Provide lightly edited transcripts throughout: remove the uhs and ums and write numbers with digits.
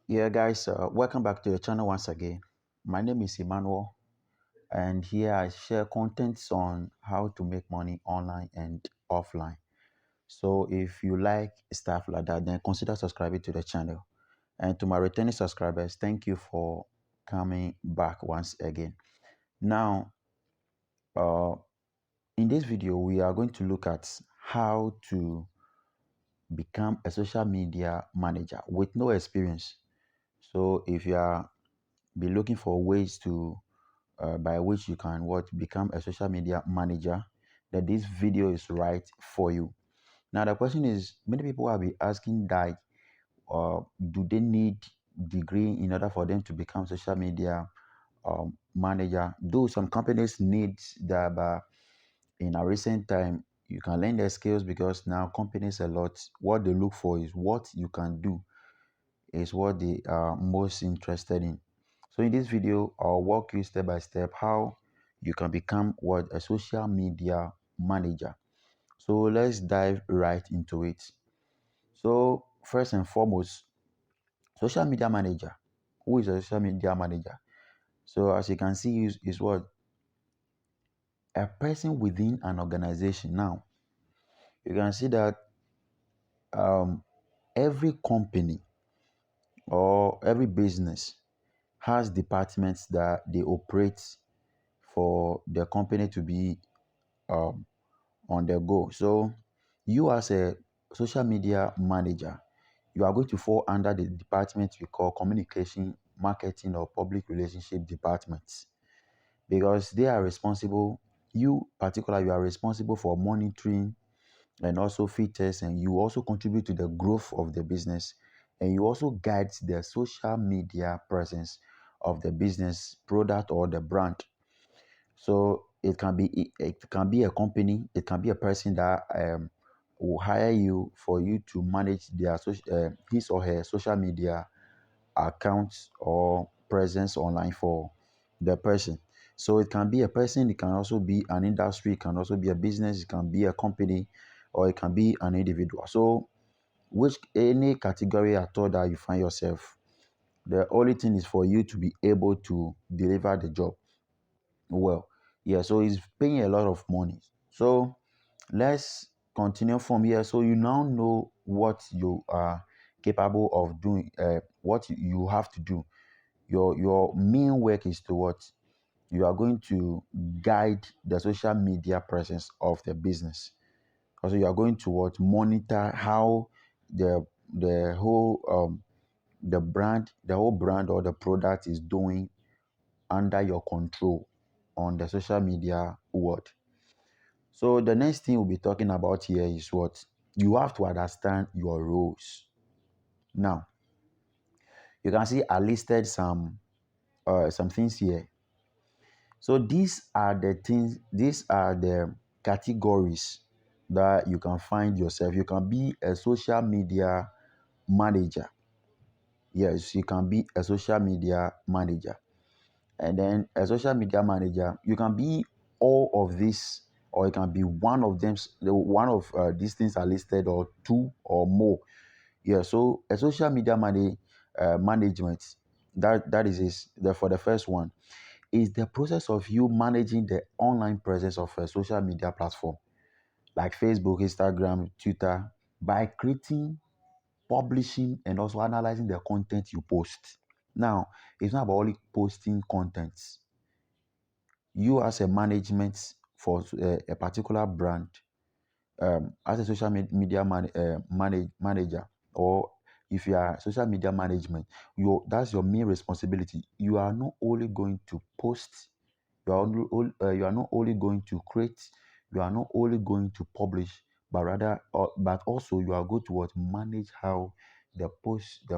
Yeah, guys, welcome back to the channel once again. My name is Emmanuel, and here I share contents on how to make money online and offline. So, if you like stuff like that, then consider subscribing to the channel. And to my returning subscribers, thank you for coming back once again. Now, uh, in this video, we are going to look at how to become a social media manager with no experience. So, if you are be looking for ways to by which you can become a social media manager, that this video is right for you. Now the question is, many people will be asking that do they need degree in order for them to become social media manager? Though some companies need that, but in a recent time you can learn their skills, because now companies a lot, what they look for is what you can do, is what they are most interested in. So in this video, I'll walk you step by step how you can become a social media manager. So let's dive right into it. So first and foremost, social media manager. Who is a social media manager? So as you can see, is what a person within an organization. Now you can see that um, every company or every business has departments that they operate for the company to be um, on the go. So you as a social media manager, you are going to fall under the department we call communication, marketing, or public relationship departments, because they are responsible. You particular, you are responsible for monitoring and also features, and you also contribute to the growth of the business, and you also guide the social media presence of the business product or the brand. So it can be a company, it can be a person that will hire you for you to manage his or her social media accounts or presence online for the person. So it can be a person, it can also be an industry, it can also be a business, it can be a company, or it can be an individual. So which any category at all that you find yourself, the only thing is for you to be able to deliver the job well. Yeah, so it's paying a lot of money. So let's continue from here. So you now know what you are capable of doing, what you have to do. Your main work is to what you are going to guide the social media presence of the business. Also, you are going to what monitor how the whole the whole brand or the product is doing under your control on the social media world. So the next thing we'll be talking about here is what you have to understand your roles. Now, you can see I listed some things here. So these are the categories that you can find yourself. You can be a social media manager. Yes, you can be a social media manager. And then a social media manager, you can be all of this, or it can be one of them. One of these things are listed, or two or more. Yeah, so a social media management, that is for the first one, is the process of you managing the online presence of a social media platform like Facebook, Instagram, Twitter, by creating, publishing, and also analyzing the content you post. Now, it's not about only posting contents. You as a management for a particular brand, as a social media manager, or if you are social media management, that's your main responsibility. You are not only going to post, you are not only going to create, you are not only going to publish, but rather but also you are going to what manage how the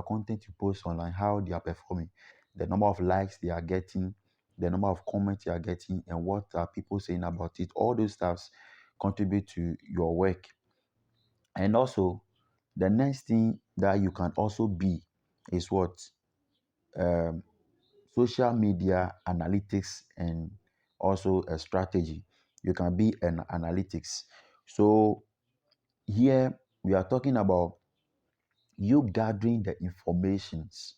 content you post online, how they are performing, the number of likes they are getting, the number of comments you are getting, and what are people saying about it. All those stuffs contribute to your work. And also, the next thing that you can also be is what um, social media analytics, and also a strategy. You can be an analytics. So here we are talking about you gathering the informations.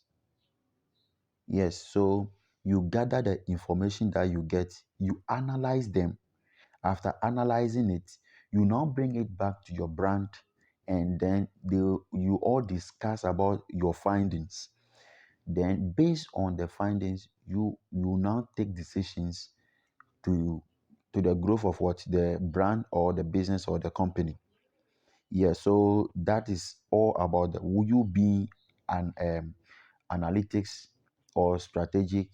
Yes, so you gather the information that you get, you analyze them. After analyzing it, you now bring it back to your brand, and then you all discuss about your findings. Then, based on the findings, you now take decisions to the growth of what the brand or the business or the company. Yeah, so that is all about the, will you be an analytics or strategic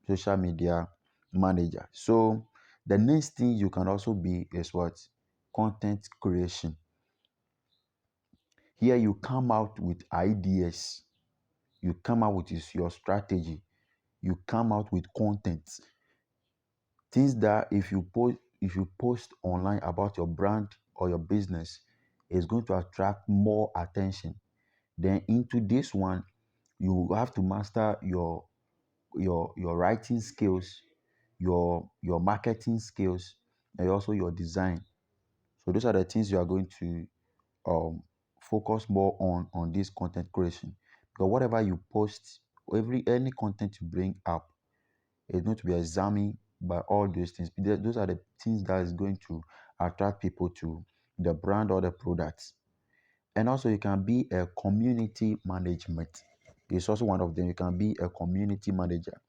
social media manager. So the next thing you can also be is what? Content creation. Here you come out with ideas, you come out with your strategy, you come out with content. Things that if you post online about your brand or your business, is going to attract more attention. Then into this one, you have to master your writing skills, your marketing skills, and also your design. So those are the things you are going to um focus more on this content creation. Because whatever you post, any content you bring up is going to be examined by all those things. Those are the things that is going to attract people to the brand or the products. And also you can be a community management. It's also one of them. You can be a community manager.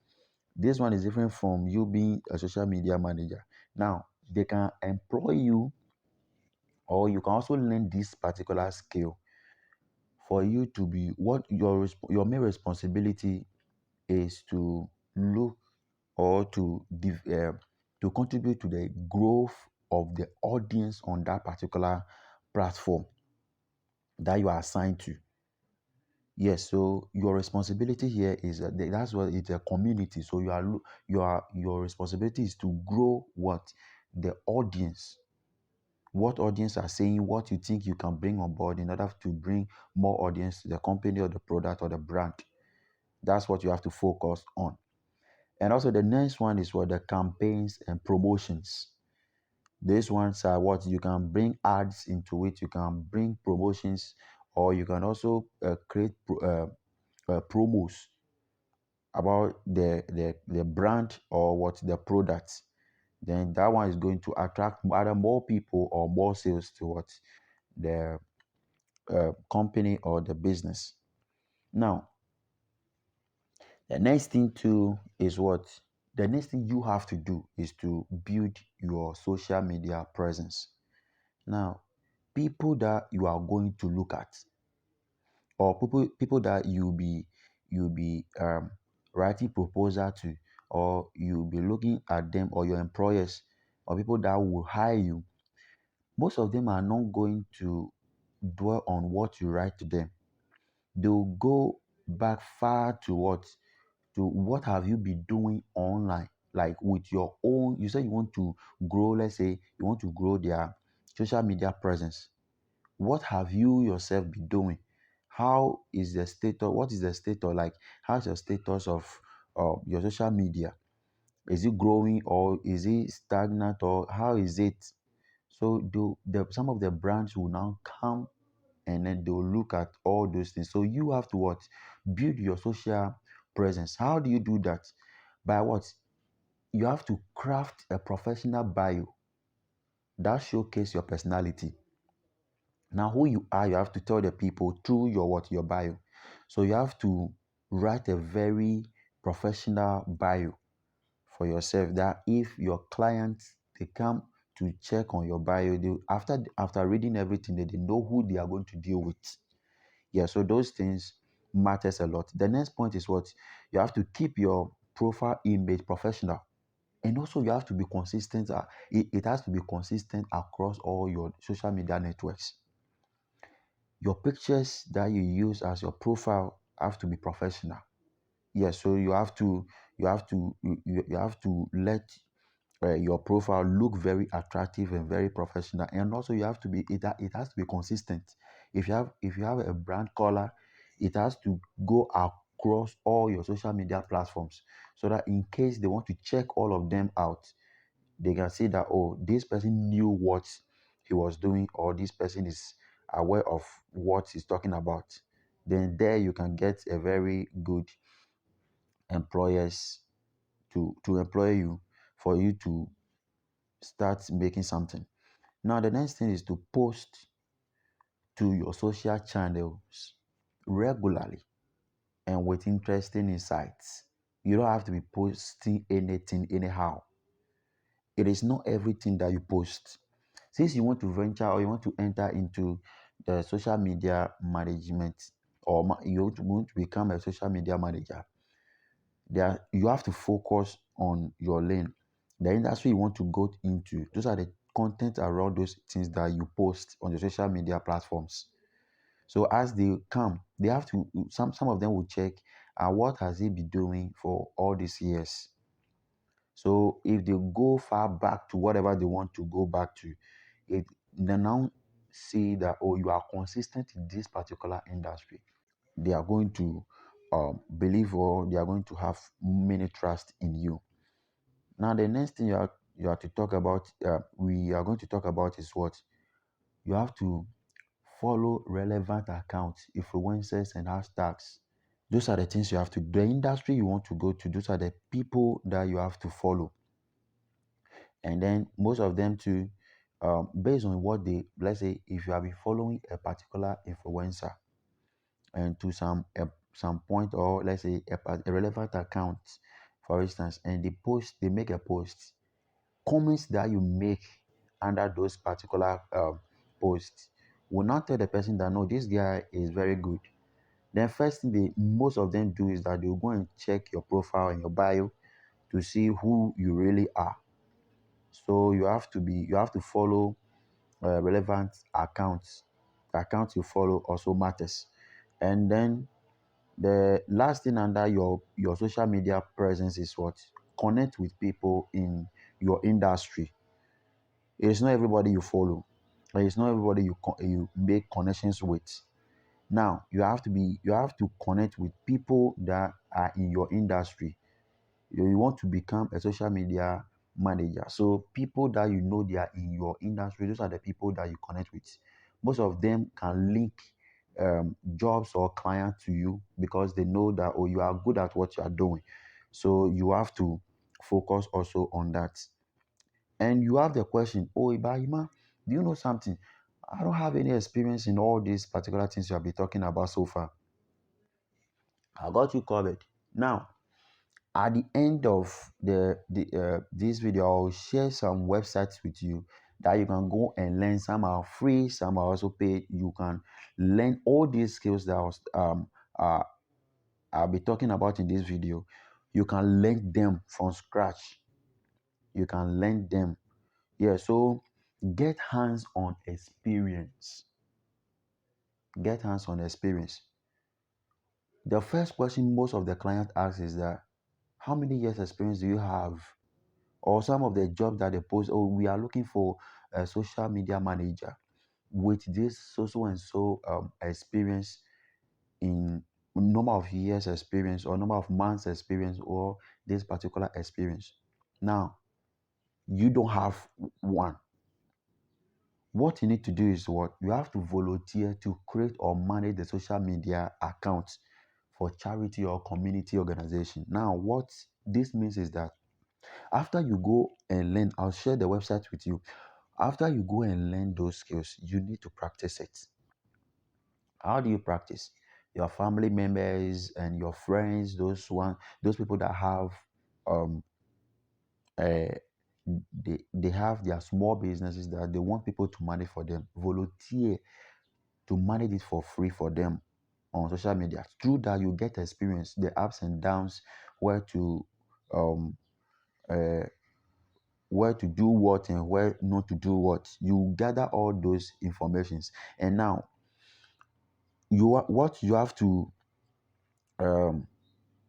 This one is different from you being a social media manager. Now, they can employ you, or you can also learn this particular skill for you to be what your main responsibility is to look or to contribute to the growth of the audience on that particular platform that you are assigned to. Yes, so your responsibility here is that's what it's a community. So your responsibility is to grow what the audience, what audience are saying, what you think you can bring on board in order to bring more audience to the company or the product or the brand. That's what you have to focus on. And also the next one is what the campaigns and promotions. These ones are what you can bring ads into it, you can bring promotions, or you can also create promos about the brand or what the product. Then that one is going to attract either more people or more sales to what the company or the business. Now, the next thing too is what? The next thing you have to do is to build your social media presence. Now, people that you are going to look at, or people that you'll be writing proposal to, or you'll be looking at them, or your employers, or people that will hire you. Most of them are not going to dwell on what you write to them. They'll go back far to what have you been doing online, like with your own. You say you want to grow, let's say you want to grow their social media presence. What have you yourself been doing? How is the status? What is the status like? How's your status of your social media? Is it growing, or is it stagnant, or how is it? So some of the brands will now come, and then they'll look at all those things. So you have to what? Build your social presence. How do you do that? By what? You have to craft a professional bio that showcase your personality. Now, who you are, you have to tell the people through your bio. So you have to write a very professional bio for yourself, that if your clients they come to check on your bio, after reading everything, they know who they are going to deal with. Yeah, so those things matters a lot. The next point is what? You have to keep your profile image professional. And also you have to be consistent. It has to be consistent across all your social media networks. Your pictures that you use as your profile have to be professional. Yes, so you have to let your profile look very attractive and very professional. And also you have to be it has to be consistent. If you have a brand color, it has to go across all your social media platforms, so that in case they want to check all of them out, they can see that, oh, this person knew what he was doing, or this person is aware of what he's talking about. Then there you can get a very good employers to employ you for you to start making something. Now the next thing is to post to your social channels regularly and with interesting insights. You don't have to be posting anything anyhow. It is not everything that you post. Since you want to venture or you want to enter into the social media management, or you want to become a social media manager, there you have to focus on your lane, the industry you want to go into. Those are the content around those things that you post on your social media platforms. So as they come, they have to, some of them will check, what has he been doing for all these years. So if they go far back to whatever they want to go back to, it they now see that, oh, you are consistent in this particular industry. They are going to believe, or they are going to have many trust in you. Now the next thing you have to talk about, we are going to talk about, is what you have to follow relevant accounts, influencers, and hashtags. Those are the things you have to, the industry you want to go to, those are the people that you have to follow. And then most of them too, based on what they, let's say if you have been following a particular influencer and to some point, or let's say a relevant account, for instance, and they make a post, comments that you make under those particular posts will not tell the person that, no, this guy is very good. Then first thing most of them do is that they'll go and check your profile and your bio to see who you really are. So you have to follow relevant accounts. The accounts you follow also matters. And then the last thing under your social media presence is what? Connect with people in your industry. It's not everybody you follow. It's not everybody you make connections with. Now you have to connect with people that are in your industry. You want to become a social media manager. So people that you know they are in your industry, those are the people that you connect with. Most of them can link jobs or clients to you because they know that, oh, you are good at what you are doing. So you have to focus also on that. And you have the question, oh, Ibrahima, do you know something? I don't have any experience in all these particular things you have been talking about so far. I got you covered. Now, at the end of the this video, I'll share some websites with you that you can go and learn. Some are free, some are also paid. You can learn all these skills that uh, I'll be talking about in this video. You can learn them from scratch. You can learn them. Yeah, so get hands-on experience. Get hands-on experience. The first question most of the client asks is that, how many years experience do you have? Or some of the jobs that they post, oh, we are looking for a social media manager with this so and so experience, in number of years experience, or number of months experience, or this particular experience. Now you don't have one. What you need to do is what? You have to volunteer to create or manage the social media accounts for charity or community organization. Now what this means is that after you go and learn, I'll share the website with you. After you go and learn those skills, you need to practice it. How do you practice? Your family members and your friends, those people that have um uh, they have their small businesses that they want people to manage for them. Volunteer to manage it for free for them on social media. Through that, you get experience, the ups and downs, where to um uh, where to do what and where not to do what. You gather all those informations, and now what you have to um,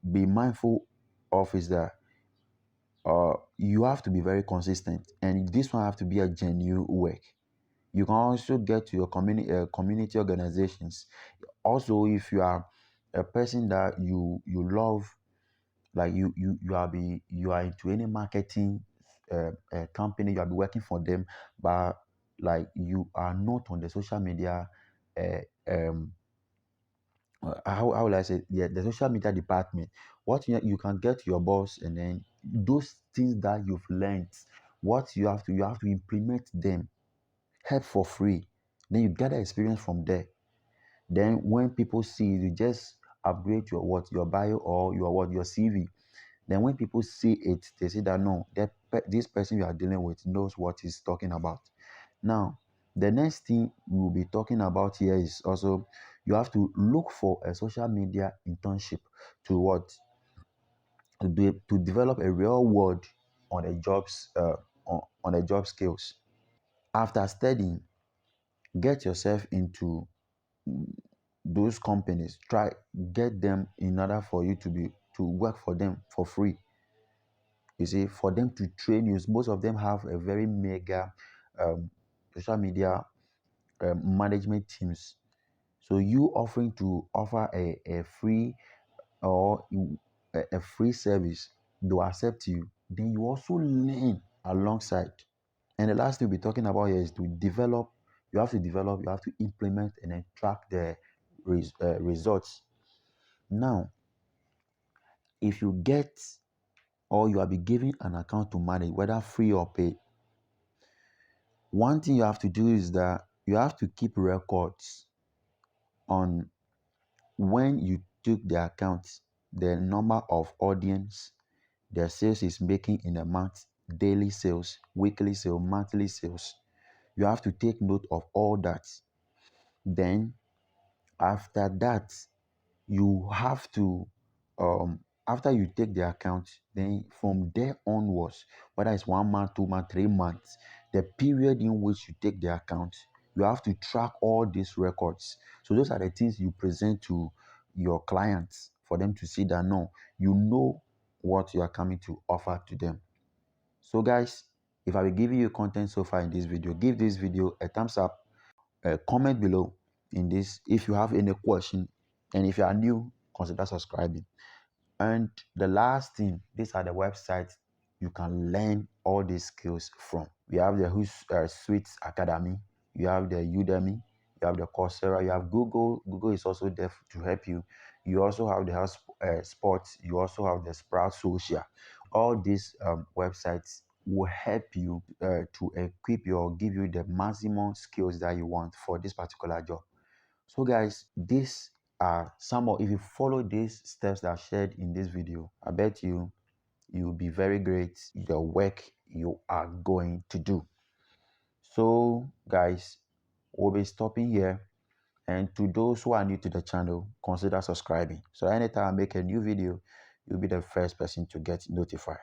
be mindful of is that you have to be very consistent, and this one have to be a genuine work. You can also get to your community organizations. Also, if you are a person that you love, like you are into any marketing company, you are be working for them, but like you are not on the social media uh, um, how will I say, yeah, the social media department. What you can get your boss, and then those things that you've learned, what you have to implement them, help for free. Then you gather experience from there. Then when people see you just upgrade your bio or your CV. Then when people see it, they say that no, this person you are dealing with knows what he's talking about. Now, the next thing we will be talking about here is also you have to look for a social media internship to what to develop a real world on a jobs on a job skills. After studying, get yourself into those companies. Try get them in order for you to work for them for free. You see, for them to train you. Most of them have a very mega um, social media management teams. So you offering to offer a free or a free service, they'll accept you. Then you also learn alongside. And the last thing we're talking about here is to develop. You have to implement and then track the results. Now, if you get or you are be given an account to manage, whether free or paid, one thing you have to do is that you have to keep records on when you took the account, the number of audience, the sales is making in a month, daily sales, weekly sales, monthly sales. You have to take note of all that. Then after that, you have to after you take the account, then from there onwards, whether it's 1 month, 2 months, 3 months, the period in which you take the account, you have to track all these records. So those are the things you present to your clients for them to see that no, you know what you are coming to offer to them. So guys, if I will give you content so far in this video, give this video a thumbs up, comment below in this if you have any question, and if you are new, consider subscribing. And the last thing, these are the websites you can learn all these skills from. We have the Suits Academy, you have the Udemy, you have the Coursera, you have Google. Google is also there to help you. You also have the Sports, you also have the Sprout Social. All these websites will help you to equip you or give you the maximum skills that you want for this particular job. So guys, these are some of, if you follow these steps that are shared in this video, I bet you'll be very great the work you are going to do. So guys, we'll be stopping here, and to those who are new to the channel, consider subscribing so anytime I make a new video, you'll be the first person to get notified.